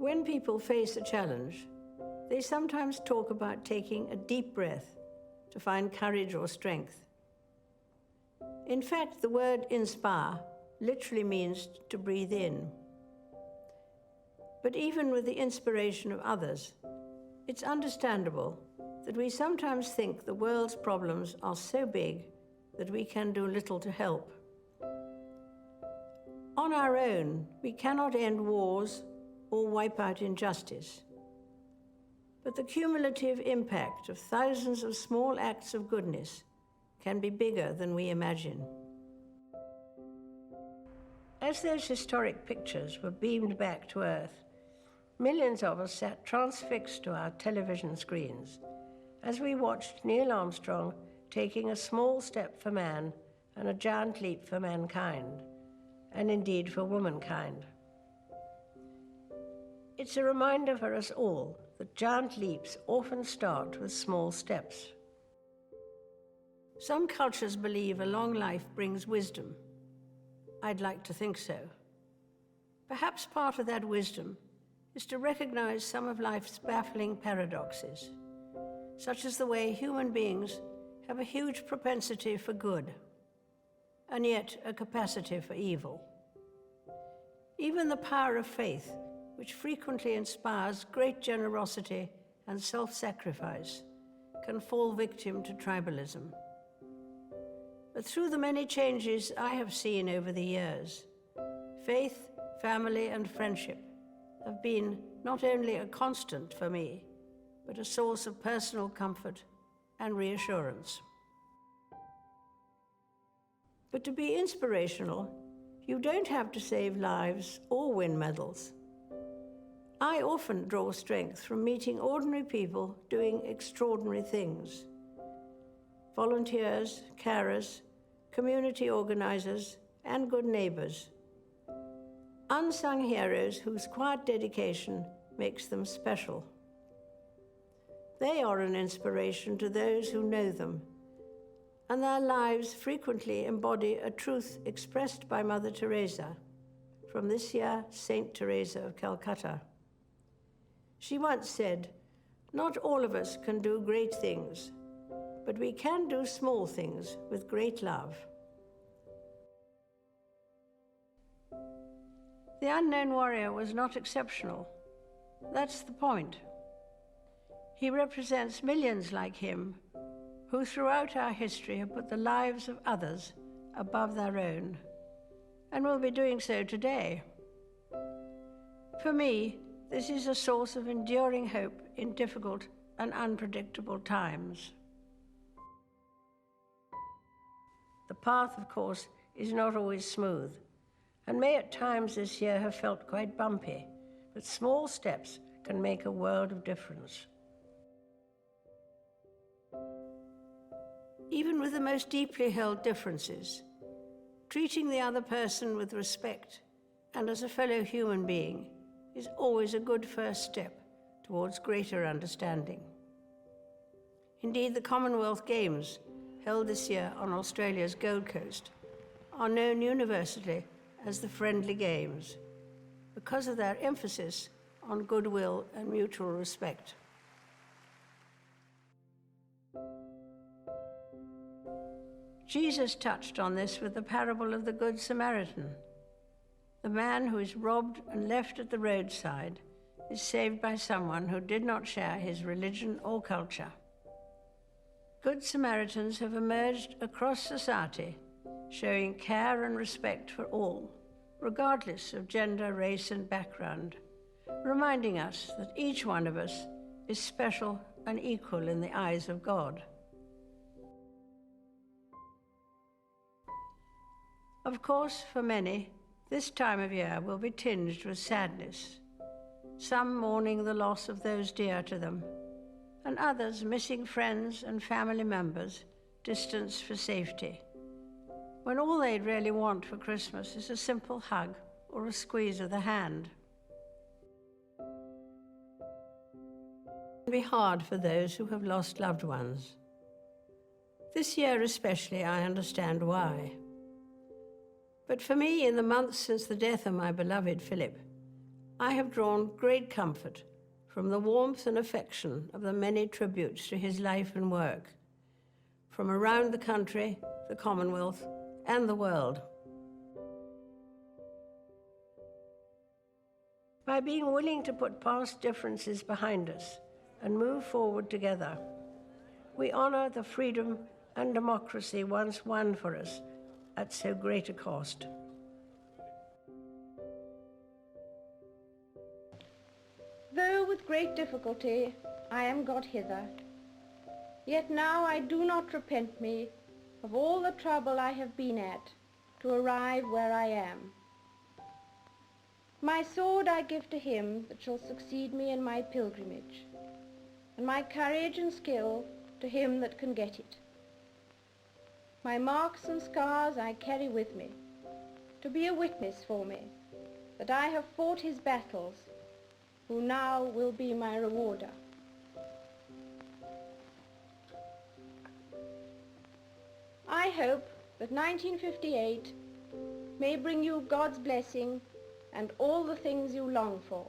When people face a challenge, they sometimes talk about taking a deep breath to find courage or strength. In fact, the word inspire literally means to breathe in. But even with the inspiration of others, it's understandable that we sometimes think the world's problems are so big that we can do little to help. On our own, we cannot end wars or wipe out injustice. But the cumulative impact of thousands of small acts of goodness can be bigger than we imagine. As those historic pictures were beamed back to Earth, millions of us sat transfixed to our television screens as we watched Neil Armstrong taking a small step for man and a giant leap for mankind, and indeed for womankind. It's a reminder for us all that giant leaps often start with small steps. Some cultures believe a long life brings wisdom. I'd like to think so. Perhaps part of that wisdom is to recognize some of life's baffling paradoxes, such as the way human beings have a huge propensity for good, and yet a capacity for evil. Even the power of faith, which frequently inspires great generosity and self-sacrifice, can fall victim to tribalism. But through the many changes I have seen over the years, faith, family, and friendship have been not only a constant for me, but a source of personal comfort and reassurance. But to be inspirational, you don't have to save lives or win medals. I often draw strength from meeting ordinary people doing extraordinary things. Volunteers, carers, community organizers, and good neighbors. Unsung heroes whose quiet dedication makes them special. They are an inspiration to those who know them, and their lives frequently embody a truth expressed by Mother Teresa, from this year Saint Teresa of Calcutta. She once said, "Not all of us can do great things, but we can do small things with great love." The unknown warrior was not exceptional. That's the point. He represents millions like him who throughout our history have put the lives of others above their own, and will be doing so today. For me, this is a source of enduring hope in difficult and unpredictable times. The path, of course, is not always smooth, and may at times this year have felt quite bumpy, but small steps can make a world of difference. Even with the most deeply held differences, treating the other person with respect and as a fellow human being is always a good first step towards greater understanding. Indeed, the Commonwealth Games, held this year on Australia's Gold Coast, are known universally as the Friendly Games because of their emphasis on goodwill and mutual respect. Jesus touched on this with the parable of the Good Samaritan. The man who is robbed and left at the roadside is saved by someone who did not share his religion or culture. Good Samaritans have emerged across society, showing care and respect for all, regardless of gender, race, and background, reminding us that each one of us is special and equal in the eyes of God. Of course, for many, this time of year will be tinged with sadness, some mourning the loss of those dear to them, and others missing friends and family members distanced for safety, when all they'd really want for Christmas is a simple hug or a squeeze of the hand. It can be hard for those who have lost loved ones. This year especially, I understand why. But for me, in the months since the death of my beloved Philip, I have drawn great comfort from the warmth and affection of the many tributes to his life and work, from around the country, the Commonwealth, and the world. By being willing to put past differences behind us and move forward together, we honor the freedom and democracy once won for us at so great a cost. Though with great difficulty I am got hither, yet now I do not repent me of all the trouble I have been at to arrive where I am. My sword I give to him that shall succeed me in my pilgrimage, and my courage and skill to him that can get it. My marks and scars I carry with me, to be a witness for me that I have fought his battles, who now will be my rewarder. I hope that 1958 may bring you God's blessing and all the things you long for.